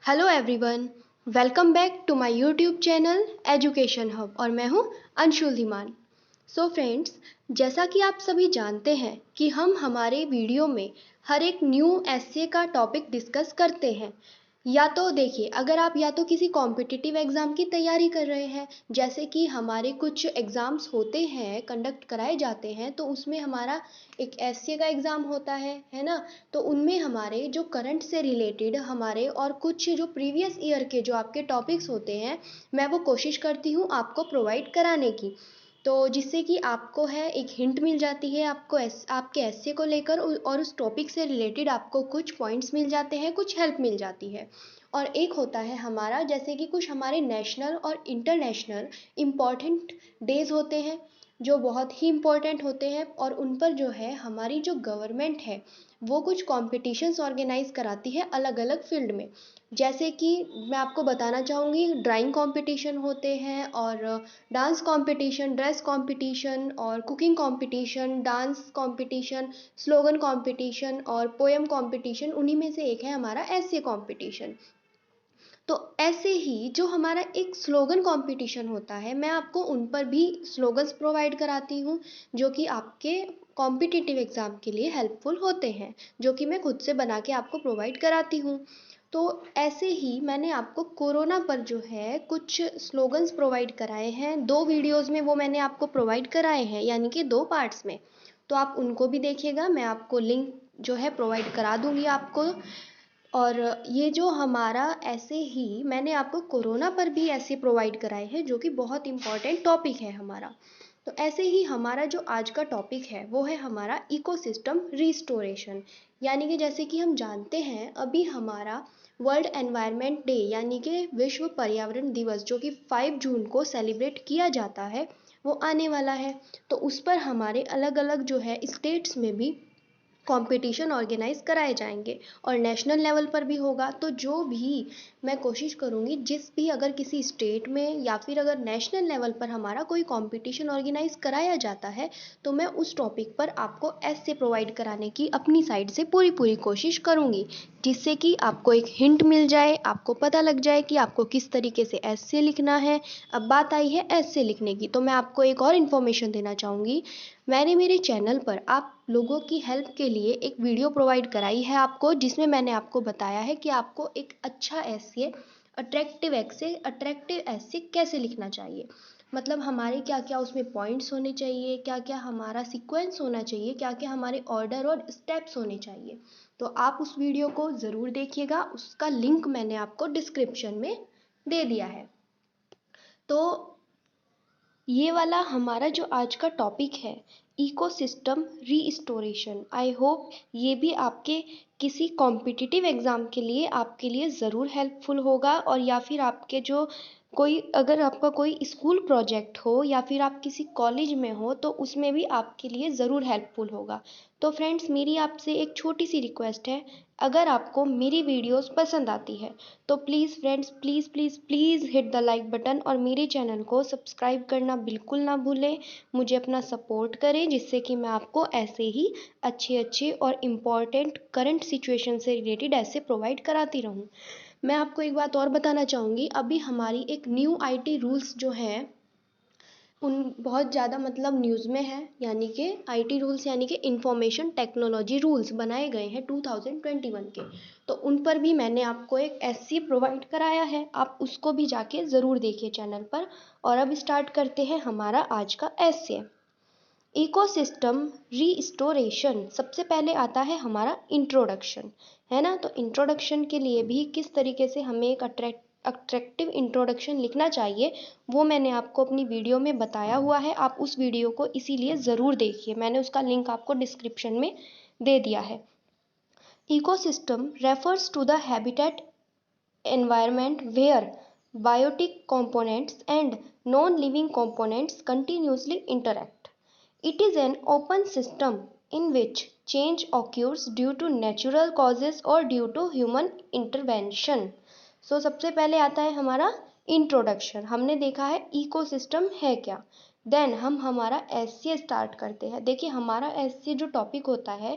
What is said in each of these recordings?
Hello everyone, welcome back to my YouTube channel education hub और मैं हूं Anshul Dhiman. So friends, जैसा कि आप सभी जानते हैं कि हम हमारे वीडियो में हर एक न्यू एसए का टॉपिक डिस्कस करते हैं। या तो देखिए, अगर आप या तो किसी कॉम्पिटिटिव एग्ज़ाम की तैयारी कर रहे हैं, जैसे कि हमारे कुछ एग्ज़ाम्स होते हैं, कंडक्ट कराए जाते हैं, तो उसमें हमारा एक एसए का एग्ज़ाम होता है ना। तो उनमें हमारे जो करंट से रिलेटेड हमारे और कुछ जो प्रीवियस ईयर के जो आपके टॉपिक्स होते हैं, मैं वो कोशिश करती हूँ आपको प्रोवाइड कराने की। तो जिससे कि आपको है एक हिंट मिल जाती है, आपको आपके एस्से को लेकर और उस टॉपिक से रिलेटेड आपको कुछ पॉइंट्स मिल जाते हैं, कुछ हेल्प मिल जाती है। और एक होता है हमारा, जैसे कि कुछ हमारे नेशनल और इंटरनेशनल इम्पॉर्टेंट डेज होते हैं जो बहुत ही इम्पोर्टेंट होते हैं, और उन पर जो है हमारी जो गवर्नमेंट है वो कुछ कॉम्पिटिशन्स ऑर्गेनाइज कराती है अलग अलग फील्ड में। जैसे कि मैं आपको बताना चाहूँगी, ड्राइंग कंपटीशन होते हैं, और डांस कंपटीशन, ड्रेस कंपटीशन, और cooking competition, dance competition, slogan competition और पोएम कंपटीशन। उन्हीं में से एक है हमारा एसे कंपटीशन। तो ऐसे ही जो हमारा एक स्लोगन कंपटीशन होता है, मैं आपको उन पर भी स्लोगन्स प्रोवाइड कराती हूँ जो कि आपके कॉम्पिटिटिव एग्ज़ाम के लिए हेल्पफुल होते हैं, जो कि मैं खुद से बना के आपको प्रोवाइड कराती हूँ। तो ऐसे ही मैंने आपको कोरोना पर जो है कुछ स्लोगन्स प्रोवाइड कराए हैं, 2 वीडियोज़ में वो मैंने आपको प्रोवाइड कराए हैं, यानी कि 2 पार्ट्स में। तो आप उनको भी देखिएगा, मैं आपको लिंक जो है प्रोवाइड करा दूँगी आपको। और ये जो हमारा ऐसे ही मैंने आपको कोरोना पर भी ऐसे प्रोवाइड कराए हैं जो कि बहुत इम्पॉर्टेंट टॉपिक है हमारा। तो ऐसे ही हमारा जो आज का टॉपिक है वो है हमारा इकोसिस्टम रिस्टोरेशन। यानी कि जैसे कि हम जानते हैं, अभी हमारा वर्ल्ड एनवायरनमेंट डे यानी कि विश्व पर्यावरण दिवस जो कि 5 जून को सेलिब्रेट किया जाता है, वो आने वाला है। तो उस पर हमारे अलग अलग जो है स्टेट्स में भी कंपटीशन ऑर्गेनाइज कराए जाएंगे, और नेशनल लेवल पर भी होगा। तो जो भी मैं कोशिश करूँगी, जिस भी अगर किसी स्टेट में या फिर अगर नेशनल लेवल पर हमारा कोई कंपटीशन ऑर्गेनाइज कराया जाता है, तो मैं उस टॉपिक पर आपको ऐसे प्रोवाइड कराने की अपनी साइड से पूरी पूरी कोशिश करूँगी, जिससे कि आपको एक हिंट मिल जाए, आपको पता लग जाए कि आपको किस तरीके से ऐसे लिखना है। अब बात आई है ऐसे लिखने की, तो मैं आपको एक और इन्फॉर्मेशन देना चाहूँगी। मैंने मेरे चैनल पर आप लोगों की हेल्प के लिए एक वीडियो प्रोवाइड कराई है आपको, जिसमें मैंने आपको बताया है कि आपको एक अच्छा ऐसे अट्रैक्टिव ऐसे कैसे लिखना चाहिए। मतलब हमारे क्या क्या उसमें पॉइंट्स होने चाहिए, क्या क्या हमारा सीक्वेंस होना चाहिए, क्या क्या हमारे ऑर्डर और स्टेप्स होने चाहिए। तो आप उस वीडियो को ज़रूर देखिएगा, उसका लिंक मैंने आपको डिस्क्रिप्शन में दे दिया है। तो ये वाला हमारा जो आज का टॉपिक है, इकोसिस्टम रीस्टोरेशन, आई होप ये भी आपके किसी कॉम्पिटिटिव एग्ज़ाम के लिए आपके लिए ज़रूर हेल्पफुल होगा। और या फिर आपके जो कोई, अगर आपका कोई स्कूल प्रोजेक्ट हो या फिर आप किसी कॉलेज में हो, तो उसमें भी आपके लिए ज़रूर हेल्पफुल होगा। तो फ्रेंड्स, मेरी आपसे एक छोटी सी रिक्वेस्ट है, अगर आपको मेरी वीडियोस पसंद आती है तो please friends, please please please hit the like button और मेरे चैनल को सब्सक्राइब करना बिल्कुल ना भूलें। मुझे अपना सपोर्ट करें, जिससे कि मैं आपको ऐसे ही अच्छे अच्छे और इम्पॉर्टेंट करंट सिचुएशन से रिलेटेड ऐसे प्रोवाइड कराती रहूँ। मैं आपको एक बात और बताना चाहूँगी, अभी हमारी एक न्यू आईटी रूल्स जो हैं उन बहुत ज़्यादा मतलब न्यूज़ में है, यानी कि आईटी रूल्स यानी कि इंफॉर्मेशन टेक्नोलॉजी रूल्स बनाए गए हैं 2021 के। तो उन पर भी मैंने आपको एक एससी प्रोवाइड कराया है, आप उसको भी जाके ज़रूर देखिए चैनल पर। और अब स्टार्ट करते हैं हमारा आज का एसे। इकोसिस्टम रीस्टोरेशन, सबसे पहले आता है हमारा इंट्रोडक्शन, है ना। तो इंट्रोडक्शन के लिए भी किस तरीके से हमें एक अट्रैक्टिव इंट्रोडक्शन लिखना चाहिए, वो मैंने आपको अपनी वीडियो में बताया हुआ है। आप उस वीडियो को इसीलिए ज़रूर देखिए, मैंने उसका लिंक आपको डिस्क्रिप्शन में दे दिया है। Ecosystem refers to the habitat environment where biotic components and non-living components continuously interact. It is an open system in which change occurs due to natural causes or due to human intervention. So सबसे पहले आता है हमारा introduction. हमने देखा है ecosystem है क्या। देन हम हमारा एसए स्टार्ट करते हैं। देखिए हमारा एसए जो टॉपिक होता है,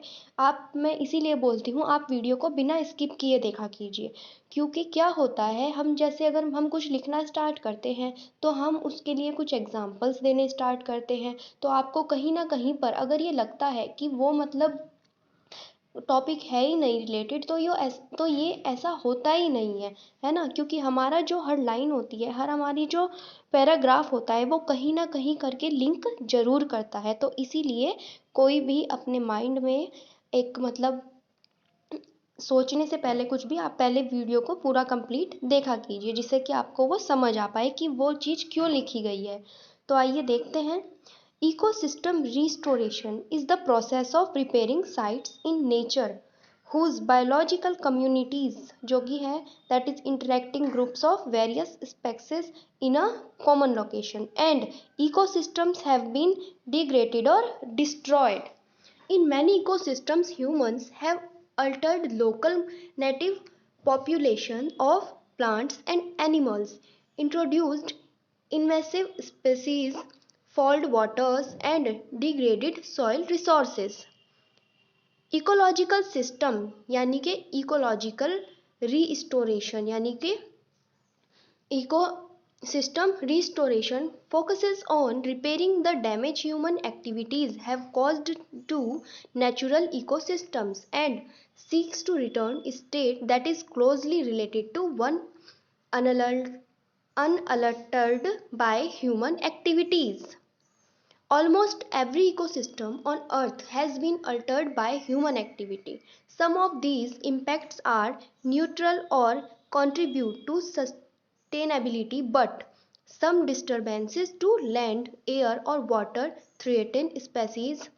मैं इसीलिए बोलती हूँ आप वीडियो को बिना स्किप किए देखा कीजिए, क्योंकि क्या होता है, हम जैसे अगर हम कुछ लिखना स्टार्ट करते हैं तो हम उसके लिए कुछ एग्जांपल्स देने स्टार्ट करते हैं, तो आपको कहीं ना कहीं पर अगर ये लगता है कि वो मतलब टॉपिक है ही नहीं रिलेटेड, तो ये ऐसा होता ही नहीं है ना, क्योंकि हमारा जो हर लाइन होती है, हर हमारी जो पैराग्राफ होता है, वो कहीं ना कहीं करके लिंक जरूर करता है। तो इसीलिए कोई भी अपने माइंड में एक मतलब सोचने से पहले कुछ भी आप पहले वीडियो को पूरा कंप्लीट देखा कीजिए, जिससे कि आपको वो समझ आ पाए कि वो चीज़ क्यों लिखी गई है। तो आइए देखते हैं। Ecosystem restoration is the process of preparing sites in nature whose biological communities जो कि है that is interacting groups of various species in a common location and ecosystems have been degraded or destroyed. In many ecosystems, humans have altered local native population of plants and animals, introduced invasive species, faulted waters, and degraded soil resources. Ecological system यानी कि ecological restoration यानी कि ecosystem restoration focuses on repairing the damage human activities have caused to natural ecosystems and seeks to return a state that is closely related to one unaltered by human activities. Almost every ecosystem on Earth has been altered by human activity. Some of these impacts are neutral or contribute to sustainability, but some disturbances to land, air, or water threaten species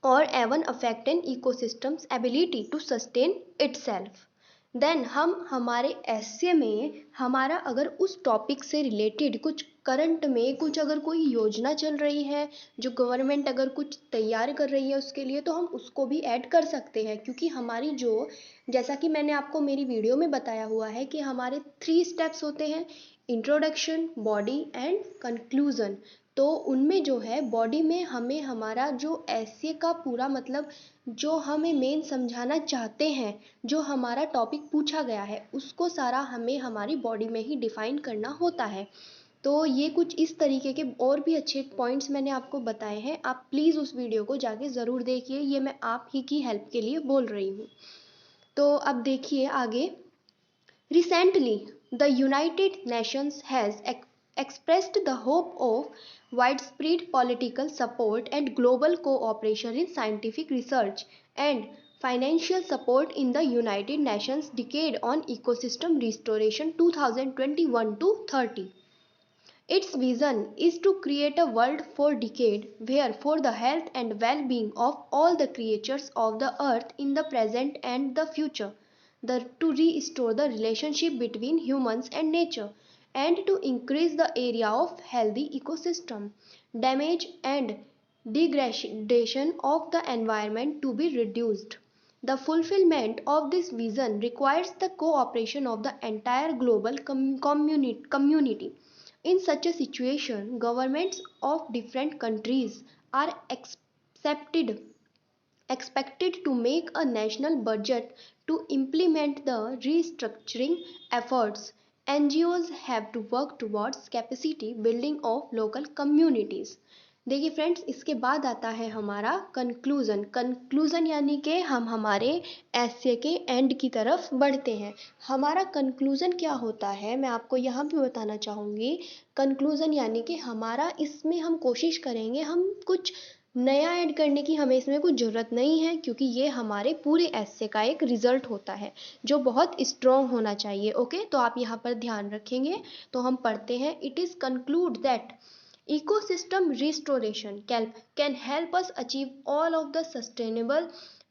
or even affect an ecosystem's ability to sustain itself. Then हम हमारे ऐसे में हमारा अगर उस topic से related कुछ current में कुछ अगर कोई योजना चल रही है, जो गवर्नमेंट अगर कुछ तैयार कर रही है उसके लिए, तो हम उसको भी ऐड कर सकते हैं, क्योंकि हमारी जो जैसा कि मैंने आपको मेरी वीडियो में बताया हुआ है कि हमारे 3 स्टेप्स होते हैं, इंट्रोडक्शन, बॉडी एंड कंक्लूजन। तो उनमें जो है बॉडी में हमें हमारा जो ऐसे का पूरा मतलब जो हमें मेन समझाना चाहते हैं, जो हमारा टॉपिक पूछा गया है, उसको सारा हमें हमारी बॉडी में ही डिफाइन करना होता है। तो ये कुछ इस तरीके के और भी अच्छे पॉइंट्स मैंने आपको बताए हैं, आप प्लीज़ उस वीडियो को जाके ज़रूर देखिए, ये मैं आप ही की हेल्प के लिए बोल रही हूँ। तो अब देखिए आगे। Recently, the United Nations has expressed the hope of widespread political support and global cooperation in scientific research and financial support in the United Nations Decade on Ecosystem Restoration 2021 to 30. Its vision is to create a world for decade where for the health and well-being of all the creatures of the earth in the present and the future, to restore the relationship between humans and nature, and to increase the area of healthy ecosystem, damage and degradation of the environment to be reduced. The fulfillment of this vision requires the cooperation of the entire global community. In such a situation, governments of different countries are expected to make a national budget to implement the restructuring efforts. NGOs have to work towards capacity building of local communities. देखिए friends, इसके बाद आता है हमारा conclusion यानी कि हम हमारे ऐसे के एंड की तरफ बढ़ते हैं। हमारा कंक्लूज़न क्या होता है, मैं आपको यहाँ भी बताना चाहूँगी। कंक्लूज़न यानी कि हमारा इसमें हम कोशिश करेंगे, हम कुछ नया ऐड करने की हमें इसमें कुछ ज़रूरत नहीं है, क्योंकि ये हमारे पूरे ऐसे का एक रिजल्ट होता है जो बहुत स्ट्रॉन्ग होना चाहिए। ओके, तो आप यहाँ पर ध्यान रखेंगे। तो हम पढ़ते हैं। It is conclude that ecosystem restoration can help us achieve all of the sustainable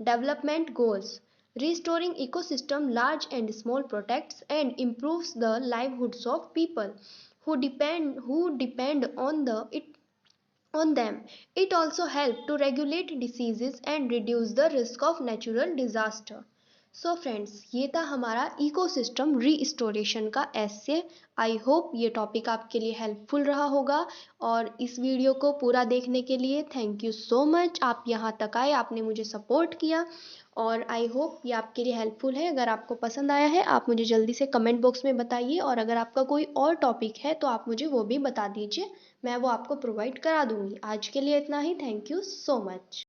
development goals. Restoring ecosystem large and small protects and improves the livelihoods of people who depend on them. It also helps to regulate diseases and reduce the risk of natural disaster. So friends, ये था हमारा ecosystem restoration का एस्से। I hope ये topic आपके लिए helpful रहा होगा, और इस वीडियो को पूरा देखने के लिए थैंक यू सो मच। आप यहाँ तक आए, आपने मुझे सपोर्ट किया, और आई होप ये आपके लिए हेल्पफुल है। अगर आपको पसंद आया है, आप मुझे जल्दी से कमेंट बॉक्स में बताइए, और अगर आपका कोई और टॉपिक है तो आप मुझे वो भी बता दीजिए, मैं वो आपको प्रोवाइड करा दूँगी। आज के लिए इतना ही। Thank you so much.